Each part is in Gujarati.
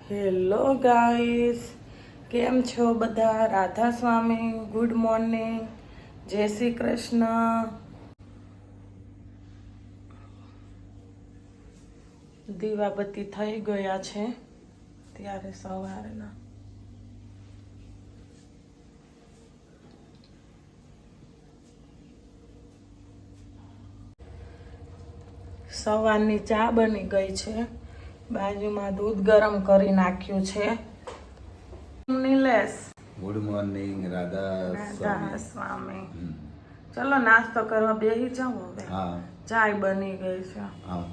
હેલો ગાઈસ, કેમ છો બધા? રાધા સ્વામી, ગુડ મોર્નિંગ, જય શ્રી કૃષ્ણ. દીવાબત્તી થઈ ગયા છે ત્યારે સવારના સવારની ચા બની ગઈ છે. બાજુમાં દૂધ ગરમ કરી નાખ્યું છે. Nilesh, good morning. રાધા સ્વામી. ચલો નાસ્તો કરવા બેસી જાઓ હવે. હા, ચાય બની ગઈ છે. હા.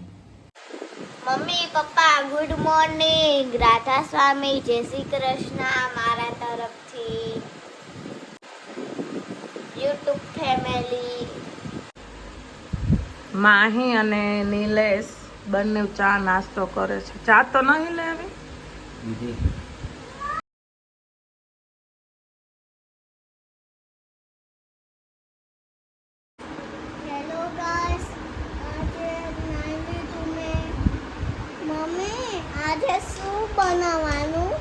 Mummy papa good morning. Radha સ્વામી, જય શ્રી કૃષ્ણ મારા તરફથી. YouTube family. માહી અને નિલેશ બંને ચા નાસ્તો કરે છે. ચા તો નહીં લેવી? હેલો ગાઈસ, આજે નાની તમે મમ્મી આજે શું બનાવવાનું?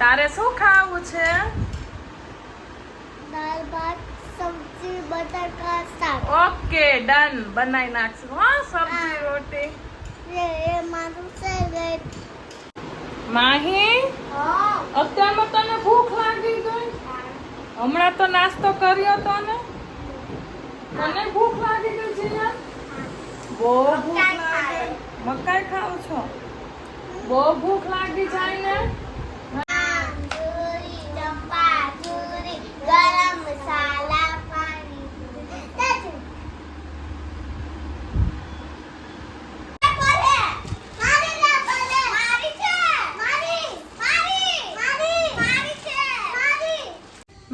તારે શું ખાવું છે? દાળ ભાત સબ્જી બટાકા શાક. Okay, done. બનાવી નાખશું હા સબ્જી રોટી. એ મારું ફેવરેટ. માહી, હા અત્યારમાં તને ભૂખ લાગી ગઈ? હમણાં તો નાસ્તો કર્યો તો ને? તને ભૂખ લાગી ગઈ જીયા? બહુ ભૂખ લાગે. મકાઈ ખાવ છો? બહુ ભૂખ લાગી જાય ને? ચૂરી ચંપા ચૂરી ગરમ મસાલા પાણી.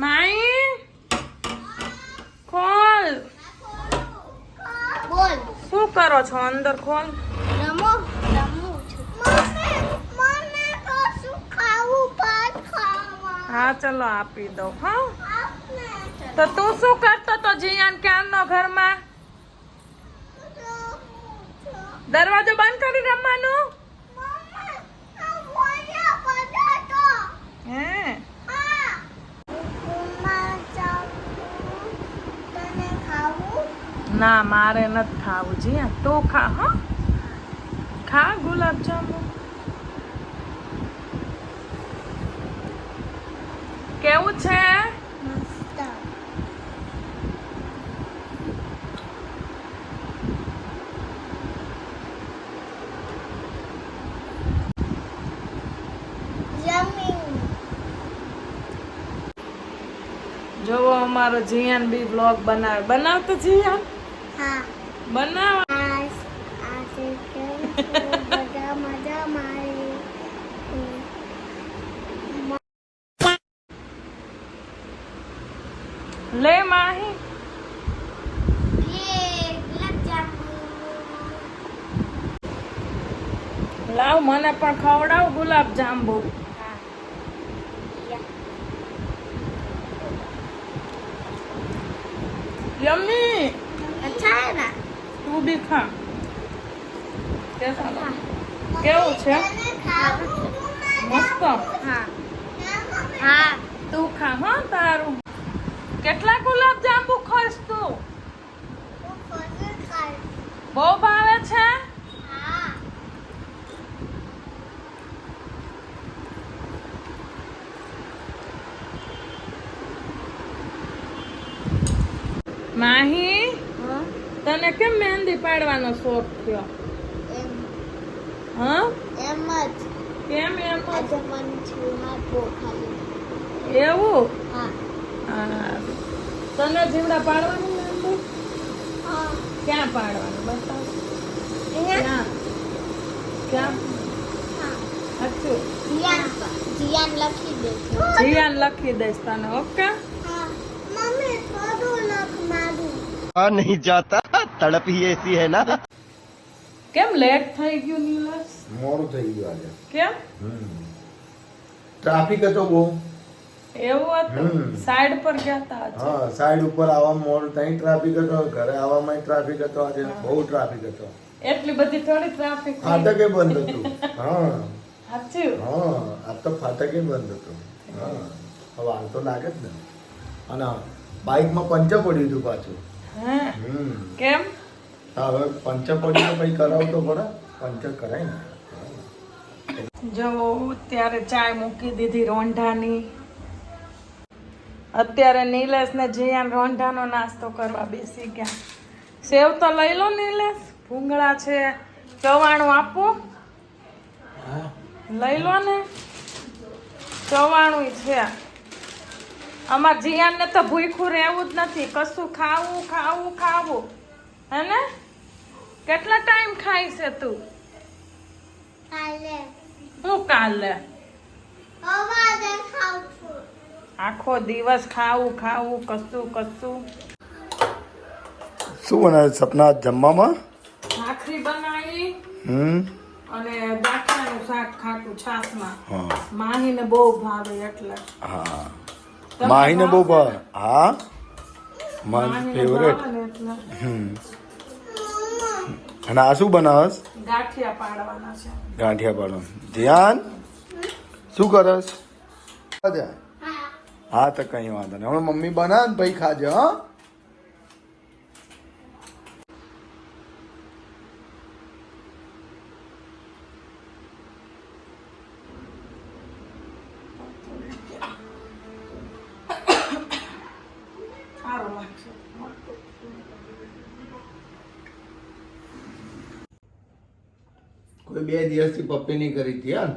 માઈ, ખોલ. બોલ. શું કરો છો? અંદર ખોલ. રમું છું. મને તો શું ખાવું? ભાત ખાવા. હા ચલો આપી દો. હા તો તું શું કરતો તો જીયાન ક્યારનો ઘરમાં? દરવાજો બંધ કરી રમવાનું. હે? ના, મારે નથી ખાવું. જીયા તું ખા. હા ખા ગુલાબજાંબુ. કેવું છે? જોવો અમારો જીયાન બી બ્લોગ બનાવે. બનાવતો જીયાન? હા. બનાવ. આજે બધા મજા મારી. લે માહી. લાવ મને પણ ખવડાવ ગુલાબ જાંબુ. યમ્મી. अच्छा है ना? તું બી ખા. કેસા લાગે? કેવું છે? મસ્ત. हाँ हाँ. તું ખા હા તારું. કેટલા ગુલાબ જાંબુ ખાઈશ તું? બહુ ભાવે છે? हाँ. માહી, તને કેમ મહેંદી પાડવાનો શોખ થયો? હા? એમ જ. કેમ એમ જ? આજે મન છું હાથ બહુ ખાલી. એવું? હા. હા. તને જીવડા પાડવાની મહેંદી? હા. ક્યાં પાડવાનું બતાવ. અહીંયા? ક્યાં? હા. અચ્છું. જીયાન લખી દે. જીયાન લખી દઈશ તને. ઓકે? હા. મમ્મી થોડું લખ મારું. आ नहीं जाता तड़प ही ऐसी है ना. કેમ લેટ થઈ ગયું નિલેશ? મોડું થઈ ગયું આજે. કેમ? ટ્રાફિક હતો બહુ. એવું હતું? સાઈડ પર ગયા તા આજે? હા, સાઈડ ઉપર આવવામાં મોડું, ત્યાં ટ્રાફિક હતો, ઘરે આવવામાં ટ્રાફિક હતો. આજે બહુ ટ્રાફિક હતો. એટલી બધી થોડી ટ્રાફિક. ફાટકે બંધ હતું. હા, સાચું હા આ તો ફાટકે બંધ હતો હા હવે હાલ તો લાગે જ ને અને બાઇકમાં પંચર પડ્યું હતું પાછું હા હમ કેમ હા હવે પંચર પડ્યું તો પછી કરાવતો પડે પંચર કરાય ને જો ત્યારે ચાય મૂકી દીધી રોંઢાની અત્યારે નિલેશ ને જીયાન રોંઢાનો નાસ્તો કરવા બેસી ગયા સેવ તો લઈ લો નિલેશ ભૂંગળા છે ચવાણું આપું લઈ લો ને ચવાણું છે અમાર જીયાનને તો ભૂખ્યું રહેવું જ નથી કશું ખાવું ખાવું ખાવું હે ને કેટલા ટાઈમ ખાય છે તું કાલે હું કાલે અવાજે ખાઉં છું. આખો દિવસ ખાવું ખાવું કશું કશું શું બનાવે સપના જમવામાં ભાખરી બનાવી હમ અને દાખલાનું શાક ખાટું છાસમાં હા માહીને બહુ ભાવે એટલે હા તમને માહીને બહુ ભાવે? હા મારી માહીને ફેવરેટ ભાવે ને એટલે હમ અને આ શું બનાવસ ગાંઠિયા પાડવાના છે ગાંઠિયા પાડો ધ્યાન શું કરસ હા તો કઈ વાંધો નહીં હવે મમ્મી બનાવે ને પછી ખાજે હા સારું લાગશે કોઈ 2 દિવસથી પપ્પી નહીં કરી હતી યાર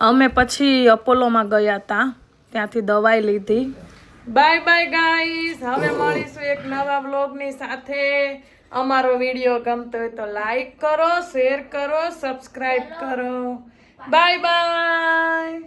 અમે પછી અપોલોમાં ગયા હતા ત્યાંથી દવાઈ લીધી બાય બાય ગાઈસ હવે મળીશું એક નવા વ્લોગની સાથે અમારો વિડીયો ગમતો હોય તો લાઈક કરો શેર કરો સબસ્ક્રાઇબ કરો બાય બાય